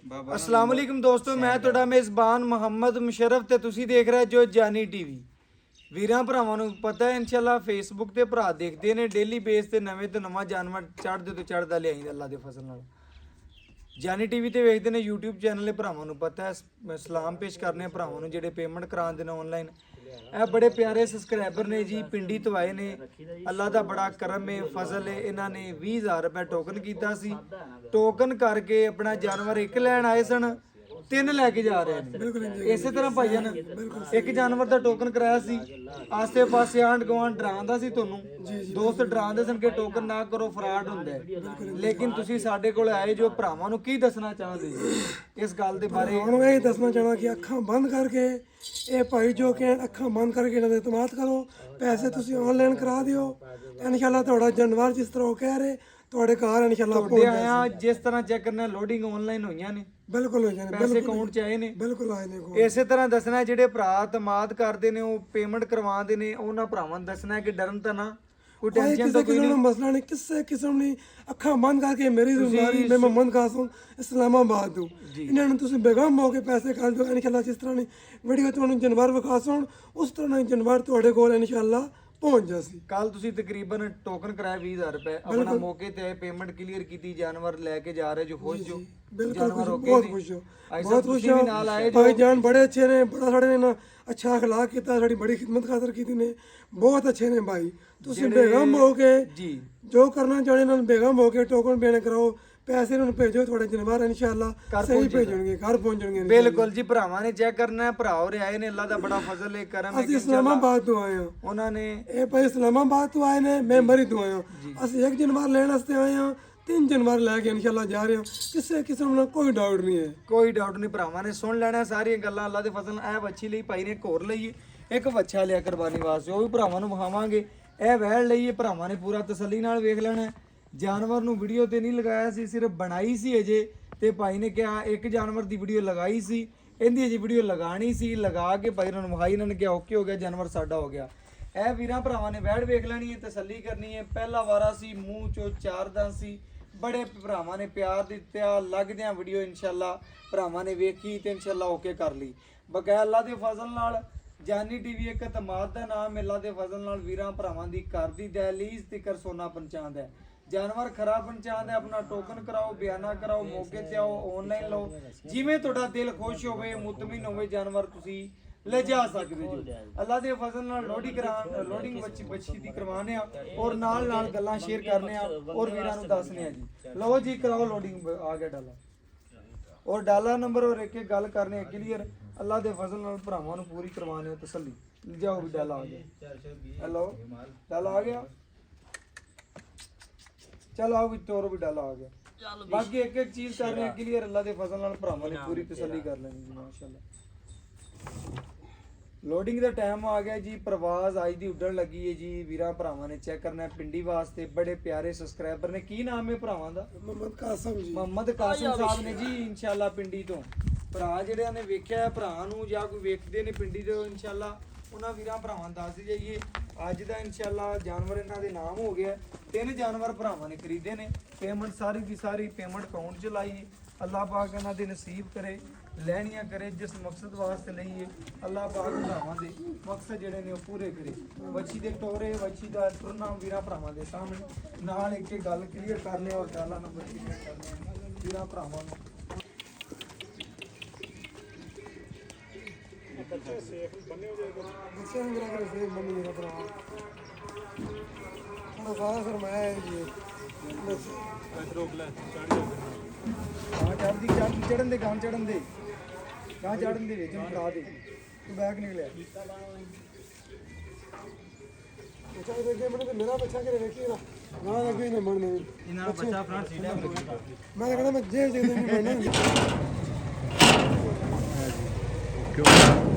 अस्सलाम वालेकुम दोस्तों, मैं ਤੁਹਾਡਾ ਮੇਜ਼ਬਾਨ ਮੁਹੰਮਦ ਮੁਸ਼ਰਫ ਤੇ ਤੁਸੀਂ ਦੇਖ ਰਹੇ ਜੋ ਜਾਨੀ ਟੀਵੀ। ਵੀਰਾਂ ਭਰਾਵਾਂ ਨੂੰ ਪਤਾ ਹੈ ਇਨਸ਼ਾਅੱਲਾ ਫੇਸਬੁੱਕ ਤੇ ਭਰਾ ਦੇਖਦੇ ਨੇ ਡੇਲੀ ਬੇਸ ਤੇ ਨਵੇਂ ਤੋਂ ਨਵਾਂ ਜਾਨਵਰ ਚੜ੍ਹਦੇ ਤੋਂ ਚੜ੍ਹਦਾ ਲਿਆਈਦਾ ਅੱਲਾ ਦੇ ਫਜ਼ਲ ਨਾਲ। ਜਾਨੀ ਟੀਵੀ ਤੇ ਵੇਖਦੇ ਨੇ YouTube ਚੈਨਲ ਦੇ ਭਰਾਵਾਂ ਨੂੰ ਪਤਾ ਹੈ। ਸਲਾਮ ਪੇਸ਼ ਕਰਨੇ ਭਰਾਵਾਂ ਨੂੰ ਜਿਹੜੇ ਪੇਮੈਂਟ ਕਰਾਉਂਦੇ ਨੇ ਆਨਲਾਈਨ। ਇਹ ਬੜੇ ਪਿਆਰੇ ਸਬਸਕ੍ਰਾਈਬਰ ਨੇ ਜੀ, ਪਿੰਡੀ ਤੋਂ ਆਏ ਨੇ। ਅੱਲਾ ਦਾ ਬੜਾ ਕਰਮ ਹੈ, ਫਜ਼ਲ ਹੈ। ਇਹਨਾਂ ਨੇ 20000 ਰੁਪਏ ਟੋਕਨ ਕੀਤਾ ਸੀ। ਟੋਕਨ ਕਰਕੇ ਆਪਣਾ ਜਾਨਵਰ ਇੱਕ ਲੈਣ ਆਏ ਸਨ, 3 ਲੈ ਕੇ ਜਾ ਰਹੇ ਨੇ। ਇਸੇ ਤਰ੍ਹਾਂ ਭਾਈਆਂ ਨੇ ਇੱਕ ਜਾਨਵਰ ਦਾ ਟੋਕਨ ਕਰਾਇਆ ਸੀ। ਆਸੇ ਪਾਸੇ ਆਂਢ ਗੁਆਂਢ ਡਰਾਉਂਦਾ ਸੀ, ਤੁਹਾਨੂੰ ਦੋਸਤ ਡਰਾਉਂਦੇ ਸਨ ਕਿ ਟੋਕਨ ਨਾ ਕਰੋ, ਫਰਾਡ ਹੁੰਦਾ ਹੈ। ਲੇਕਿਨ ਤੁਸੀਂ ਸਾਡੇ ਕੋਲ ਆਏ ਜੋ ਭਰਾਵਾਂ ਨੂੰ ਕੀ ਦੱਸਣਾ ਚਾਹੁੰਦੇ ਇਸ ਗੱਲ ਦੇ ਬਾਰੇ? ਹੁਣ ਇਹ ਦੱਸਣਾ ਚਾਹਣਾ ਕਿ ਅੱਖਾਂ ਬੰਦ ਕਰਕੇ ਇਹ ਭਾਈ ਜੋ ਕਿ ਅੱਖਾਂ ਬੰਦ ਕਰਕੇ ਇਹਨਾਂ ਦੇ ਇਤਮਾਦ ਕਰੋ। ਪੈਸੇ ਤੁਸੀਂ ਆਨਲਾਈਨ ਕਰਾ ਦਿਓ, ਇਨਸ਼ਾਅੱਲਾ ਤੁਹਾਡਾ ਜਾਨਵਰ ਜਿਸ ਤਰ੍ਹਾਂ ਉਹ ਕਹਿ ਰਹੇ ਤੁਹਾਡੇ ਘਰ ਇਨਸ਼ਾਅੱਲਾ ਪਹੁੰਚ ਆਇਆ। ਜਿਸ ਤਰ੍ਹਾਂ ਚੈੱਕ ਕਰਨਾ ਲੋਡਿੰਗ ਆਨਲਾਈਨ ਹੋਈਆਂ ਨੇ, ਬਿਲਕੁਲ ਹੋ ਜਾਣੇ, ਪੈਸੇ ਅਕਾਊਂਟ 'ਚ ਆਏ ਨੇ, ਬਿਲਕੁਲ ਆਏ ਨੇ। ਇਸੇ ਤਰ੍ਹਾਂ ਦੱਸਣਾ ਜਿਹੜੇ ਭਰਾ ਇਤਮਾਦ ਕਰਦੇ ਨੇ, ਉਹ ਪੇਮੈਂਟ ਕਰਵਾਉਂਦੇ ਨੇ, ਉਹਨਾਂ ਭਰਾਵਾਂ ਨੂੰ ਦੱਸਣਾ ਕਿ ਡਰਨ ਤਾਂ ਨਾ, ਕੋਈ ਟੈਨਸ਼ਨ ਤਾਂ ਕੋਈ ਨਹੀਂ। ਮਸਲਾ ਨਹੀਂ, ਕਿਸੇ ਕਿਸਮ ਨਹੀਂ। ਅੱਖਾਂ ਬੰਦ ਕਰਕੇ ਮੇਰੀ ਜ਼ਿੰਮੇਵਾਰੀ, ਮੈਂ ਮੁਹੰਮਦ ਕਾਸਿਮ ਇਸਲਾਮਾਬਾਦ ਤੋਂ। ਇਹਨਾਂ ਨੂੰ ਤੁਸੀਂ ਬੇਗਮ ਹੋ ਕੇ ਪੈਸੇ ਕਰ ਦਿਓ ਇਨਸ਼ਾਅੱਲਾ। ਜਿਸ ਤਰ੍ਹਾਂ ਦੀ ਵੀਡੀਓ ਤੁਹਾਨੂੰ ਜਾਨਵਰ ਵਿਖਾ ਸੁਣ, ਉਸ ਤਰ੍ਹਾਂ ਹੀ ਜਾਨਵਰ ਤੁਹਾਡੇ ਕੋਲ ਇਨਸ਼ਾਅੱਲਾ ਪਹੁੰਚ ਜਾਸੀ। ਕੱਲ ਤੁਸੀਂ ਤਕਰੀਬਨ ਟੋਕਨ ਕਰਾਇਆ 20000 ਰੁਪਏ, ਆਪਣਾ ਮੌਕੇ ਤੇ ਪੇਮੈਂਟ ਕਲੀਅਰ ਕੀਤੀ, ਜਾਨਵਰ ਲੈ ਕੇ ਜਾ ਰਹੇ ਜੋ ਖੁਸ਼ ਜੋ? ਬਿਲਕੁਲ ਬਹੁਤ ਖੁਸ਼ ਹੋ, ਬਹੁਤ ਖੁਸ਼ ਹੋ। ਨਾਲ ਆਏ ਭਾਈ ਜਾਨ ਬੜੇ ਅੱਛੇ ਨੇ, ਬੜਾ ਸਾਡੇ ਨੇ ਅੱਛਾ ਅਖਲਾਕ ਕੀਤਾ, ਸਾਡੀ ਬੜੀ ਖਿਦਮਤ ਖਾਤਰ ਕੀਤੀ ਨੇ, ਬਹੁਤ ਅੱਛੇ ਨੇ ਭਾਈ। ਤੁਸੀਂ ਬੇਗਮ ਹੋ ਕੇ ਜੀ ਜੋ ਕਰਨਾ ਚਾਹੁੰਦੇ ਨਾਲ ਬੇਗਮ ਹੋ ਕੇ ਟੋਕਨ ਪੇਮੈਂਟ ਕਰਾਓ, ਪੈਸੇ ਇਹਨਾਂ ਨੂੰ ਭੇਜੋ, ਤੁਹਾਡੇ ਜਾਨਵਰ ਇਨਸ਼ਾਅੱਲਾ ਸਹੀ ਭੇਜਣਗੇ, ਘਰ ਪਹੁੰਚਣਗੇ। ਬਿਲਕੁਲ ਜੀ, ਭਰਾਵਾਂ ਨੇ ਚੈੱਕ ਕਰਨਾ ਹੈ, ਭਰਾ ਹੋ ਆਏ ਨੇ, ਅੱਲਾ ਦਾ ਬੜਾ ਫਜ਼ਲ ਹੈ, ਕਰਮ ਹੈ। ਅਸੀਂ ਇਸਲਾਮਾਬਾਦ ਤੋਂ ਆਏ ਹਾਂ, ਉਹਨਾਂ ਨੇ ਇਹ ਭਾਈ ਇਸਲਾਮਾਬਾਦ ਤੋਂ ਆਏ ਨੇ, ਮੈਂ ਮਰੀ ਤੋਂ ਆਇਆ। ਅਸੀਂ ਇੱਕ ਜਾਨਵਰ ਲੈਣ ਵਾਸਤੇ ਆਏ ਹਾਂ, 3 ਜਾਨਵਰ ਲੈ ਕੇ ਇਨਸ਼ਾਅੱਲਾ ਜਾ ਰਹੇ ਹਾਂ। ਕਿਸੇ ਕਿਸਮ ਨਾਲ ਕੋਈ ਡਾਊਟ ਨਹੀਂ ਹੈ, ਕੋਈ ਡਾਊਟ ਨਹੀਂ। ਭਰਾਵਾਂ ਨੇ ਸੁਣ ਲੈਣਾ ਸਾਰੀਆਂ ਗੱਲਾਂ ਅੱਲਾ ਦੇ ਫਜ਼ਲ ਨਾਲ। ਇਹ ਬੱਚੀ ਲਈ ਭਾਈ ਨੇ ਇੱਕ ਹੋਰ ਲਈਏ, ਇੱਕ ਬੱਚਾ ਲਿਆ ਕੁਰਬਾਨੀ ਵਾਸਤੇ, ਉਹ ਵੀ ਭਰਾਵਾਂ ਨੂੰ ਵਿਖਾਵਾਂਗੇ। ਇਹ ਵਹਿੜ ਲਈਏ, ਭਰਾਵਾਂ ਨੇ ਪੂਰਾ ਤਸੱਲੀ ਨਾਲ ਵੇਖ ਲੈਣਾ। ਜਾਨਵਰ ਨੂੰ ਵੀਡੀਓ ਤੇ ਨਹੀਂ ਲਗਾਇਆ ਸੀ, ਸਿਰਫ ਬਣਾਈ ਸੀ ਅਜੇ, ਤੇ ਭਾਈ ਨੇ ਕਿਹਾ ਇੱਕ ਜਾਨਵਰ ਦੀ ਵੀਡੀਓ ਲਗਾਈ ਸੀ, ਇਹਦੀ ਅਜੇ ਵੀਡੀਓ ਲਗਾਣੀ ਸੀ। ਲਗਾ ਕੇ ਭਾਈ ਨੂੰ ਵਿਖਾਈ, ਇਹਨਾਂ ਨੇ ਕਿਹਾ ਓਕੇ ਹੋ ਗਿਆ, ਜਾਨਵਰ ਸਾਡਾ ਹੋ ਗਿਆ। ਇਹ ਵੀਰਾਂ ਭਰਾਵਾਂ ਨੇ ਵਹਿੜ ਵੇਖ ਲੈਣੀ ਹੈ, ਤਸੱਲੀ ਕਰਨੀ ਹੈ। ਪਹਿਲਾ ਵਾਰਾ ਸੀ, ਮੂੰਹ ਚੋਂ 4 ਦੰਦ ਸੀ। ਬੜੇ ਭਰਾਵਾਂ ਨੇ ਪਿਆਰ ਦਿੱਤਾ, ਲੱਗਦਿਆਂ ਵੀਡੀਓ ਇਨਸ਼ਾਅੱਲਾ ਭਰਾਵਾਂ ਨੇ ਵੇਖੀ ਤੇ ਇਨਸ਼ਾਅੱਲਾ ਓਕੇ ਕਰ ਲਈ। ਬਕਾਇਆ ਅੱਲਾ ਦੇ ਫਜ਼ਲ ਨਾਲ ਜਾਨੀ ਟੀਵੀ ਇੱਕ ਇਤਮਾਦ ਦਾ ਨਾਮ, ਅੱਲਾ ਦੇ ਫਜ਼ਲ ਨਾਲ ਵੀਰਾਂ ਭਰਾਵਾਂ ਦੀ ਘਰ ਦੀ ਦਹਲੀਜ਼ ਤਿਕਰ ਸੋਨਾ ਪਹੁੰਚਾਉਂਦਾ ਹੈ। ਜਾਨਵਰ ਖਰਾਬ ਪਹੁੰਚਾਉਂਦਾ, ਆਪਣਾ ਟੋਕਨ ਕਰਾਓ, ਬਿਆਨਾ ਕਰਾਓ, ਮੌਕੇ ਤੇ ਆਓ, ਆਨਲਾਈਨ ਲਓ, ਜਿਵੇਂ ਤੁਹਾਡਾ ਦਿਲ ਖੁਸ਼ ਹੋਵੇ, ਮੁਤਮਿਨ ਹੋਵੇ, ਜਾਨਵਰ ਤੁਸੀਂ ਲੈ ਜਾ ਸਕਦੇ ਹੋ। ਅੱਲਾ ਦੇ ਫਜ਼ਲ ਨਾਲ ਲੋਡਿੰਗ ਬੱਚੀ ਦੀ ਕਰਵਾਉਂਦੇ ਆ, ਔਰ ਨਾਲ ਗੱਲਾਂ ਸ਼ੇਅਰ ਕਰਨੇ ਆ, ਔਰ ਵੀਰਾਂ ਨੂੰ ਦੱਸਨੇ ਆ ਜੀ। ਲਓ ਜੀ, ਕਰਾਓ ਲੋਡਿੰਗ, ਆ ਗਿਆ ਡਾਲਾ, ਔਰ ਡਾਲਾ ਨੰਬਰ ਔਰ ਇੱਕ ਗੱਲ ਕਰਨੇ ਆ ਕਲੀਅਰ। ਅੱਲਾ ਦੇ ਫਜ਼ਲ ਨਾਲ ਭਰਾਵਾਂ ਨੂੰ ਪੂਰੀ ਕਰਵਾਉਣੇ ਹੋ ਤਸੱਲੀ। ਜਾਓ ਵੀ ਡਾਲਾ ਆ ਗਿਆ, ਹੈਲੋ ਡਾਲਾ ਆ ਗਿਆ, ਚਲੋ ਆਓ ਵੀ ਤੋਰੋ ਵੀ ਡਾਲਾ ਆ ਗਿਆ। ਬਾਕੀ ਇੱਕ ਇੱਕ ਚੀਜ਼ ਕਰਨੇ ਆ ਕਲੀਅਰ, ਅੱਲਾ ਦੇ ਫਜ਼ਲ ਨਾਲ ਭਰਾਵਾਂ ਨੇ ਪੂਰੀ ਤਸੱਲੀ ਕਰ ਲੈਣੀ ਜੀ ਮਾਸ਼ਾਅੱਲਾ। ਲੋਡਿੰਗ ਦਾ ਟਾਈਮ ਆ ਗਿਆ ਜੀ, ਪ੍ਰਵਾਜ਼ ਅੱਜ ਦੀ ਉੱਡਣ ਲੱਗੀ ਹੈ ਜੀ। ਵੀਰਾਂ ਭਰਾਵਾਂ ਨੇ ਚੈੱਕ ਕਰਨਾ ਪਿੰਡੀ ਵਾਸਤੇ। ਬੜੇ ਪਿਆਰੇ ਸਬਸਕ੍ਰਾਈਬਰ ਨੇ, ਕੀ ਨਾਮ ਹੈ ਭਰਾਵਾਂ ਦਾ? ਮੁਹੰਮਦ ਕਾਸਿਮ ਜੀ। ਮੁਹੰਮਦ ਕਾਸਿਮ ਸਾਹਿਬ ਨੇ ਜੀ, ਇਨਸ਼ਾਅੱਲਾ ਪਿੰਡੀ ਤੋਂ। ਭਰਾ ਜਿਹੜਿਆਂ ਨੇ ਵੇਖਿਆ ਭਰਾ ਨੂੰ ਜਾਂ ਕੋਈ ਵੇਖਦੇ ਨੇ ਪਿੰਡੀ ਤੋਂ, ਇਨਸ਼ਾਅੱਲਾ ਉਹਨਾਂ ਵੀਰਾਂ ਭਰਾਵਾਂ ਨੂੰ ਦੱਸ ਜਾਈਏ ਅੱਜ ਦਾ ਇਨਸ਼ਾਅੱਲਾ ਜਾਨਵਰ ਇਹਨਾਂ ਦੇ ਨਾਮ ਹੋ ਗਿਆ। 3 ਜਾਨਵਰ ਭਰਾਵਾਂ ਨੇ ਖਰੀਦੇ ਨੇ। ਪੇਮੈਂਟ ਸਾਰੀ ਦੀ ਸਾਰੀ ਪੇਮੈਂਟ ਅਕਾਊਂਟ 'ਚ ਲਾਈਏ। ਅੱਲਾਹ ਪਾਕ ਇਹਨਾਂ ਦੇ ਨਸੀਬ ਕਰੇ, ਲੈਣੀਆਂ ਕਰੇ, ਜਿਸ ਮਕਸਦ ਵਾਸਤੇ ਲਈਏ ਅੱਲਾਹ ਪਾਕ ਭਰਾਵਾਂ ਦੇ ਮਕਸਦ ਜਿਹੜੇ ਨੇ ਉਹ ਪੂਰੇ ਕਰੇ। ਵੱਛੀ ਦੇ ਟੋਰੇ, ਵੱਛੀ ਦਾ ਟੁਰਨਾ ਵੀਰਾਂ ਭਰਾਵਾਂ ਦੇ ਸਾਹਮਣੇ ਨਾਲ ਇੱਕ ਗੱਲ ਕਲੀਅਰ ਕਰਨੇ, ਔਰ ਡਾਲਾ ਨੰਬਰ ਕਲੀਅਰ ਕਰਨੇ ਵੀਰਾਂ ਭਰਾਵਾਂ ਨੂੰ। ਬੱਚੇ ਸੇਫ ਬੰਨੇ ਹੋ ਜਾਏਗਾ, ਬੱਚੇ ਨੂੰ ਮੇਰਾ ਸੇਫ ਬੰਨੇ ਮੇਰਾ ਭਰਾ ਥੋੜਾ ਸਾਰਾ ਸਰਮਾਇਆ ਹੈ ਜੀ। ਬਸ ਰੋਕ ਲੈ, ਚੜ੍ਹ ਜਾ, ਚੜਨ ਦੇ ਗਾਂ ਚੜਨ ਦੇ ਵਿੱਚ ਫੜਾ ਦੇ, ਤੂੰ ਬੈਗ ਨਿਕਲਿਆ। ਬੱਚਾ ਦੇਖੇ ਮੈਨੂੰ ਤੇ ਮੇਰਾ ਬੱਚਾ ਕਿਹੜੇ ਵੇਖੀ ਨਾ ਲੱਗੇ ਨਾ ਬਣਨੇ ਇਹਨਾਂ ਦਾ ਬੱਚਾ ਫਰੰਟ ਸੀਟ ਹੈ। ਮੈਂ ਕਹਿੰਦਾ ਮੈਂ ਜੇ ਨਹੀਂ ਬਣਨਾ। ਕਿਉਂ